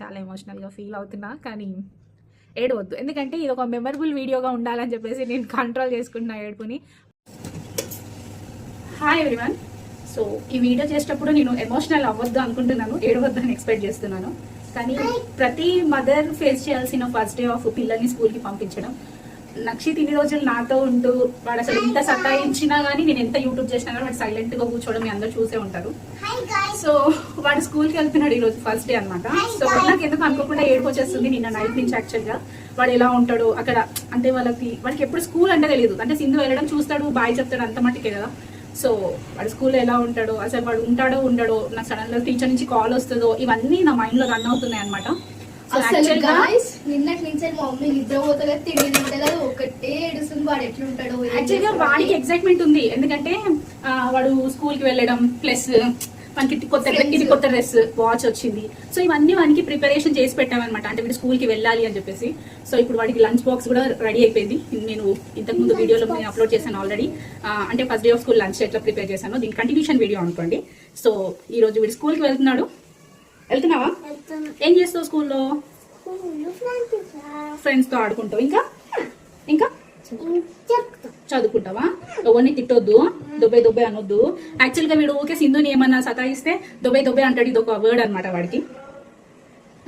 చాలా ఎమోషనల్గా ఫీల్ అవుతున్నా, కానీ ఏడవద్దు, ఎందుకంటే ఇది ఒక మెమరబుల్ వీడియోగా ఉండాలని చెప్పేసి నేను కంట్రోల్ చేసుకుంటున్నా ఏడుపుని. Hi everyone. సో ఈ వీడియో చేసేటప్పుడు నేను ఎమోషనల్ అవ్వద్దు అనుకుంటున్నాను, ఏడవద్దు అని ఎక్స్పెక్ట్ చేస్తున్నాను. కానీ ప్రతి మదర్ ఫేస్ చేయాల్సిన ఫస్ట్ డే ఆఫ్ పిల్లల్ని స్కూల్కి పంపించడం. నక్షిత్ ఇన్ని రోజులు నాతో ఉంటూ వాడు అసలు ఎంత సతాయించినా కానీ, నేను ఎంత యూట్యూబ్ చేసినా కానీ వాడు సైలెంట్ గా కూర్చోవడం మీ అందరూ చూసే ఉంటారు. సో వాడు స్కూల్కి వెళ్తున్నాడు, ఈ రోజు ఫస్ట్ డే అనమాట. సో నాకు ఎందుకు అనుకోకుండా ఏడుపు వచ్చేస్తుంది నిన్న నైట్ నుంచి. యాక్చువల్ గా వాడు ఎలా ఉంటాడు అక్కడ అంటే వాడికి ఎప్పుడు స్కూల్ అంటే తెలియదు, అంటే సింధు వెళ్ళడం చూస్తాడు, బాయ్ చెప్తాడు, అంత మట్టికే కదా. సో వాడు స్కూల్లో ఎలా ఉంటాడో, అసలు వాడు ఉంటాడో ఉండడో, నాకు సడన్ గా టీచర్ నుంచి కాల్ వస్తుందో, ఇవన్నీ నా మైండ్ లో రన్ అవుతున్నాయి అనమాట. నిన్నటి నుంచి మా మమ్మీ నిద్ర పోతలేదు, తిండి తింటలేదు, ఒకటే ఏడుస్తుంది. వాడు ఎట్లుంటాడు యాక్చువల్గా వాడికి ఎక్సైట్మెంట్ ఉంది, ఎందుకంటే వాడు స్కూల్ కి వెళ్ళడం, ప్లస్ మనకి కొత్త డ్రెస్, వాచ్ వచ్చింది. సో ఇవన్నీ వానికి ప్రిపరేషన్ చేసి పెట్టామన్నమాట, అంటే వీడు స్కూల్ కి వెళ్ళాలి అని చెప్పేసి. సో ఇప్పుడు వాడికి లంచ్ బాక్స్ కూడా రెడీ అయిపోయింది. నేను ఇంతకు ముందు వీడియోలో నేను అప్లోడ్ చేశాను ఆల్రెడీ, అంటే first day of school lunch ఎట్లా ప్రిపేర్ చేశాను, దీని కంటిన్యూషన్ వీడియో అనుకోండి. సో ఈ రోజు వీడు స్కూల్ కి వెళ్తున్నాడు. వెళ్తున్నావా? ఏం చేస్తావు స్కూల్లో? ఫ్రెండ్స్ తో ఆడుకుంటావు, ఇంకా ఇంకా చదువుకుంటావా? ఎవరిని తిట్టొద్దు, దొబ్బే అనొద్దు. యాక్చువల్ గా వీడు ఓకే సింధుని ఏమన్నా సతాయిస్తే దొబ్బే అంటాడు, ఇది ఒక వర్డ్ అనమాట వాడికి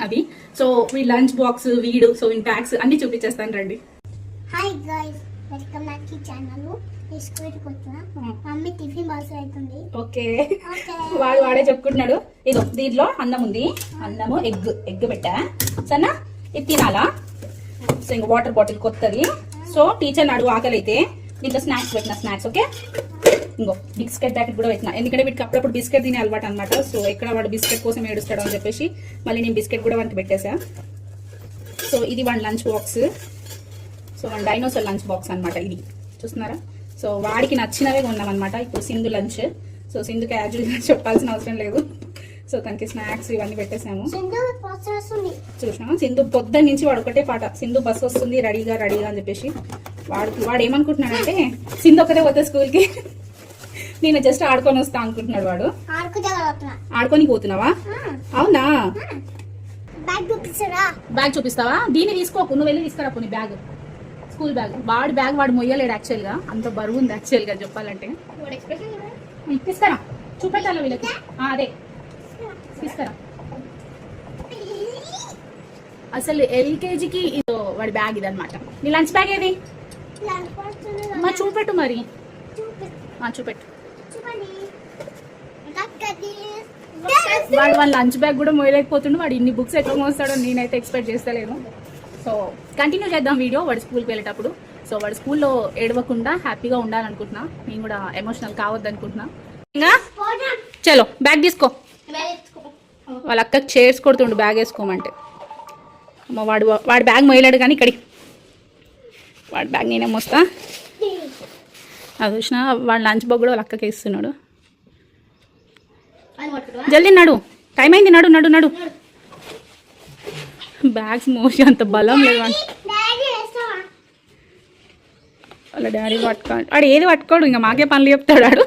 అది. సో వీడి లంచ్ బాక్స్, వీడు సో ఇన్ బ్యాగ్స్ అన్ని చూపించేస్తాను రండి. Hi guys, welcome back to channel. Mummy tiffin box అవుతుంది. ఓకే, వాడే చెప్పుకుంటున్నాడు. ఇదో దీంట్లో అన్నం ఉంది, అన్నము ఎగ్ పెట్టా సన్నా, ఇది తినాలా. సో ఇంకా వాటర్ బాటిల్ కొత్తది. సో టీచర్ అడుగు ఆకలి అయితే దీంట్లో స్నాక్స్ పెట్టిన, స్నాక్స్ ఓకే. ఇంకో బిస్కెట్ ప్యాకెట్ కూడా పెట్టిన, ఎందుకంటే వీటికి అప్పుడప్పుడు బిస్కెట్ తినే అలవాటు అనమాట. సో ఎక్కడ వాడు బిస్కెట్ కోసం ఏడుస్తాడు అని చెప్పేసి మళ్ళీ నేను బిస్కెట్ కూడా వానికి పెట్టేసా. సో ఇది వాడి లంచ్ బాక్స్. సో వాడి డైనోసార్ లంచ్ బాక్స్ అనమాట ఇది, చూస్తున్నారా. సో వాడికి నచ్చినవే కొన్నామన్నమాట. ఇప్పుడు సింధు లంచ్. సో సింధుకి యాక్చువల్గా చెప్పాల్సిన అవసరం లేదు. సో తనకి స్నాక్స్ ఇవన్నీ పెట్టేసాము. చూసినా సింధు పొద్దున్న నుంచి వాడు ఒకటే పాట, సింధు బస్ వస్తుంది రెడీగా అని చెప్పేసి. వాడు ఏమనుకుంటున్నాడంటే సింధు ఒకటే పోతే స్కూల్కి, నేను జస్ట్ ఆడుకొని వస్తా అనుకుంటున్నాడు వాడు. ఆడుకొని పోతున్నావా? అవునా? బ్యాగ్ చూపిస్తావా? దీన్ని తీసుకోకు, నువ్వు వెళ్ళి తీసుకురా పోనీ బ్యాగ్, స్కూల్ బ్యాగ్. వాడి బ్యాగ్ వాడు మొయ్యలేడు యాక్చువల్ గా, అంత బరువు ఉంది యాక్చువల్ గా చెప్పాలంటే. తీసుకురా, చూపెట్టాలి వీళ్ళకి. అదే తీసుకురా. అసలు ఎల్కేజీకి ఇదో వాడి బ్యాగ్ ఇది అనమాట. నీ లంచ్ బ్యాగ్ ఏది? చూపెట్టు మరి, చూపెట్టు. వాడు లంచ్ బ్యాగ్ కూడా మోయలేకపోతుండు. వాడు ఇన్ని బుక్స్ ఎట్లా మోస్తాడో నేనైతే ఎక్స్పెక్ట్ చేస్తలేను. సో కంటిన్యూ చేద్దాం వీడియో వాడు స్కూల్కి వెళ్ళేటప్పుడు. సో వాడు స్కూల్లో ఏడవకుండా హ్యాపీగా ఉండాలనుకుంటున్నా, నేను కూడా ఎమోషనల్ కావద్దు అనుకుంటున్నా. ఇంకా చలో బ్యాగ్ తీసుకో. వాళ్ళ అక్కకి చైర్స్ కొడుతుండు బ్యాగ్ వేసుకోమంటే. వాడి బ్యాగ్ మోయలేడు కానీ ఇక్కడికి వాడి బ్యాగ్ నేనే మోస్తా. అది చూసిన వాడు లంచ్ బాగ్ కూడా వాళ్ళ అక్కకి ఇస్తున్నాడు. జల్దీ నడు, టైం అయింది, నడు. బ్యాగ్స్ మోసి అంత బలం లేదు వాళ్ళ డాడీ. పట్టుకోడు వాడు, ఏది పట్టుకోడు, ఇంకా మాకే పనులు చెప్తాడు వాడు.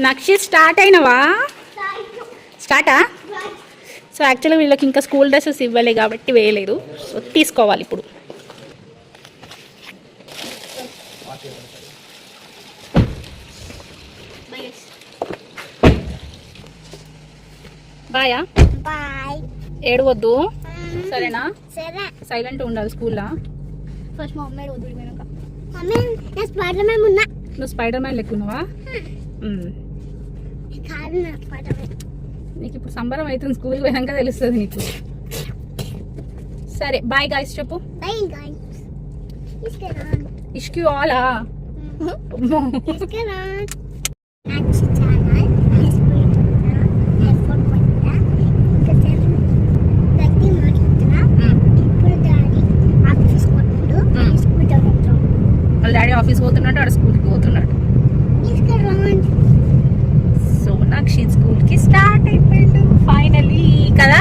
నక్షిత్ స్టార్ట్ అయినవా? స్టార్టా? సో యాక్చువల్గా వీళ్ళకి ఇంకా స్కూల్ డ్రెస్సెస్ ఇవ్వలే కాబట్టి వేయలేదు. సో తీసుకోవాలి ఇప్పుడు. బాయా? బాయ్. ఏడవద్దు సరేనా? సైలెంట్ ఉండాలి స్కూల్లో. ఫస్ట్ మా మమ్మీ వద్దు వెనక. మమ్మీ నేను స్పైడర్ మ్యాన్ ఉన్నా. నువ్వు స్పైడర్ మ్యాన్ లెక్కున్నావా? నీకు ఇప్పుడు సంబరం అవుతుంది, స్కూల్కి పోయాక తెలుస్తుంది నీకు. సరే బాయ్ గాయ్స్ చెప్పు. ఇష్క్యూ ఆలా. వాళ్ళ డాడీ ఆఫీస్ పోతున్నాడు, ఆడ స్కూల్కి పోతున్నాడు. సో నక్షిత్ స్కూల్కి స్టార్ట్ అయిపోయాడు ఫైనలీ కదా.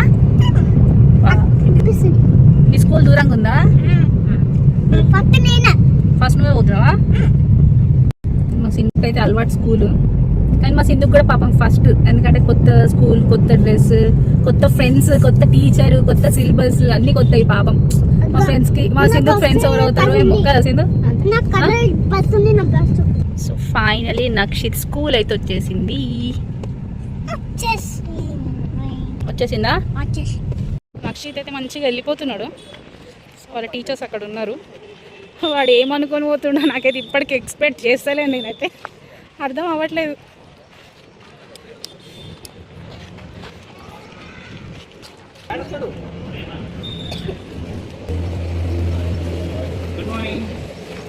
మీ స్కూల్ దూరంగా ఉందా? ఫస్ట్ నువ్వే పోతున్నావా? అయితే అలవాటు స్కూల్, కానీ మా సింధుకు కూడా పాపం ఫస్ట్, ఎందుకంటే కొత్త స్కూల్, కొత్త డ్రెస్, కొత్త ఫ్రెండ్స్, కొత్త టీచర్, కొత్త సిలబస్ అన్ని కొత్తవి పాపం. మా ఫ్రెండ్స్ కి, మా సింధు ఫ్రెండ్స్ ఎవరు అవుతారో ఏమో కదా సింధు. సో ఫైనలీ నక్షిత్ స్కూల్ అయితే వచ్చేసింది. వచ్చేసిందా? నక్షిత్ అయితే మంచిగా వెళ్ళిపోతున్నాడు. సో వాళ్ళ టీచర్స్ అక్కడ ఉన్నారు. వాడు ఏమనుకొని పోతుండో నాకైతే ఇప్పటికి ఎక్స్పెక్ట్ చేస్తలేను, నేనైతే అర్థం అవ్వట్లేదు.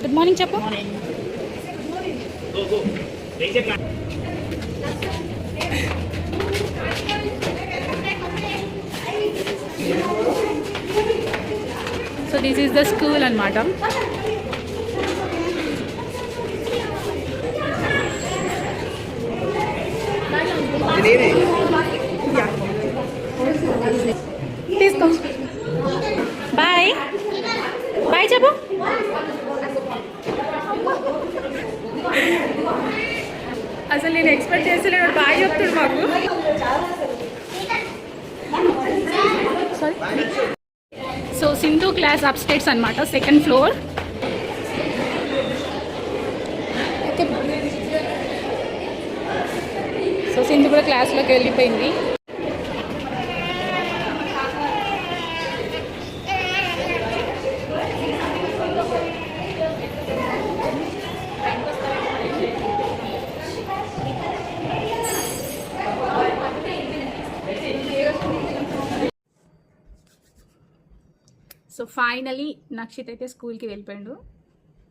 గుడ్ మార్నింగ్ చెప్పు. So this is the school అన్నమాట. తీసుకో. బాయ్ బాయ్ చెప్పు. అసలు నేను ఎక్స్పెక్ట్ చేస్తలేను, బాయ్ చెప్తాడు మాకు. So Sindhu class up states అనమాట, సెకండ్ ఫ్లోర్. సో సింధు కూడా క్లాస్లోకి వెళ్ళిపోయింది. సో ఫైనలీ నక్షిత్ అయితే స్కూల్కి వెళ్ళిపోయాడు.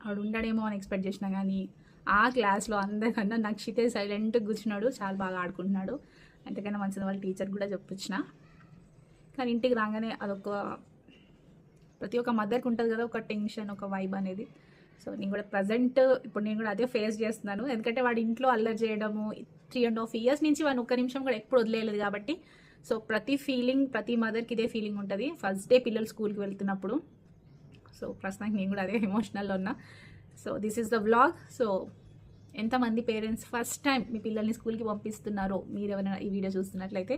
ఆడు ఉండడేమో అని ఎక్స్పెక్ట్ చేసినా, కానీ ఆ క్లాస్లో అందరికన్నా నక్షితే సైలెంట్గా కూర్చున్నాడు, చాలా బాగా ఆడుకుంటున్నాడు. అంతకన్నా మంచిది వాళ్ళ టీచర్ కూడా చెప్పించిన. కానీ ఇంటికి రాగానే అదొక, ప్రతి ఒక్క మదర్కి ఉంటుంది కదా ఒక టెన్షన్, ఒక వైబ్ అనేది. సో నేను కూడా ప్రజెంట్ ఇప్పుడు నేను కూడా అదే ఫేస్ చేస్తున్నాను. ఎందుకంటే వాడు ఇంట్లో అల్లరి చేయడము 3.5 years నుంచి వాడిని ఒక్క నిమిషం కూడా ఎప్పుడు వదిలేయలేదు కాబట్టి. సో ప్రతి ఫీలింగ్, ప్రతి మదర్కి ఇదే ఫీలింగ్ ఉంటుంది ఫస్ట్ డే పిల్లలు స్కూల్కి వెళ్తున్నప్పుడు. సో ప్రస్తుతానికి నేను కూడా అదే ఎమోషనల్లో ఉన్నా. So this is the vlog. So ఎంతమంది పేరెంట్స్ ఫస్ట్ టైం మీ పిల్లల్ని స్కూల్కి పంపిస్తున్నారో, మీరు ఎవరైనా ఈ వీడియో చూస్తున్నట్లయితే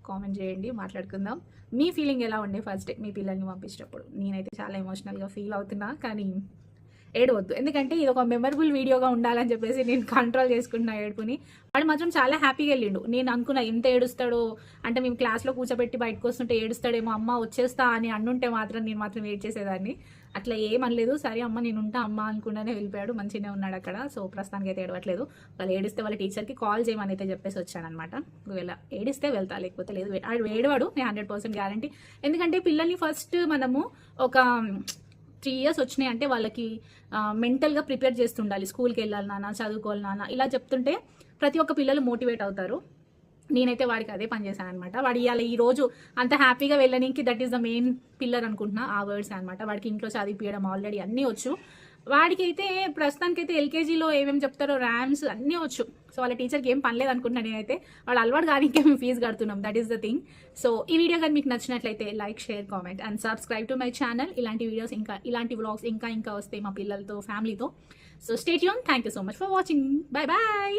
కామెంట్ చేయండి, మాట్లాడుకుందాం. మీ ఫీలింగ్ ఎలా ఉండే ఫస్ట్ డే మీ పిల్లల్ని పంపించేటప్పుడు? నేనైతే చాలా ఎమోషనల్గా ఫీల్ అవుతున్నా, కానీ ఏడవద్దు, ఎందుకంటే ఇది ఒక మెమరబుల్ వీడియోగా ఉండాలని చెప్పేసి నేను కంట్రోల్ చేసుకుంటున్నా ఏడుపుని. వాడు మాత్రం చాలా హ్యాపీగా వెళ్ళిండు. నేను అనుకున్నా ఎంత ఏడుస్తాడో, అంటే మేము క్లాస్లో కూర్చోబెట్టి బయటకు వస్తుంటే ఏడుస్తాడేమో, అమ్మ వచ్చేస్తా అని అంటుంటే మాత్రం నేను మాత్రం వెయిట్ చేసేదాన్ని. అట్లా ఏమనలేదు, సరే అమ్మ నేను ఉంటా అమ్మ అనుకుండానే వెళ్ళిపోయాడు, మంచిగానే ఉన్నాడు అక్కడ. సో ప్రస్తుతానికి అయితే ఏడవట్లేదు. వాళ్ళు ఏడిస్తే వాళ్ళ టీచర్కి కాల్ చేయమని అయితే చెప్పేసి వచ్చానమాట. ఒకవేళ ఏడిస్తే వెళ్తా, లేకపోతే లేదు. ఆడు ఏడవాడు, నేను 100% గ్యారంటీ. ఎందుకంటే పిల్లల్ని ఫస్ట్ మనము ఒక 3 years వచ్చినాయి అంటే వాళ్ళకి మెంటల్గా ప్రిపేర్ చేస్తుండాలి. స్కూల్కి వెళ్ళాలి నాన్న, చదువుకోవాలి నాన్న, ఇలా చెప్తుంటే ప్రతి ఒక్క పిల్లలు మోటివేట్ అవుతారు. నేనైతే వాడికి అదే పని చేశాను అనమాట. వాడు ఇవాళ ఈ రోజు అంత హ్యాపీగా వెళ్ళడానికి that is the main pillar అనుకుంటున్నా, ఆ వర్డ్స్ అనమాట. వాడికి ఇంట్లో చదివిపించడం ఆల్రెడీ అన్నీ వచ్చు. వాడికి అయితే ప్రస్తుతానికైతే ఎల్కేజీలో ఏమేమి చెప్తారో ర్యామ్స్ అన్నీ వచ్చు. సో వాళ్ళ టీచర్కి ఏం పని లేదనుకుంటున్నాను నేనైతే. వాళ్ళు అలవాటు కానీ మేము ఫీజు కడుతున్నాం, that is the thing. So ఈ వీడియో కానీ మీకు నచ్చినట్లయితే like, share, comment and subscribe to my channel. ఇలాంటి వీడియోస్ ఇంకా, ఇలాంటి వ్లాగ్స్ ఇంకా వస్తాయి మా పిల్లలతో, ఫ్యామిలీతో. So stay tune. Thank you so much for watching. Bye bye.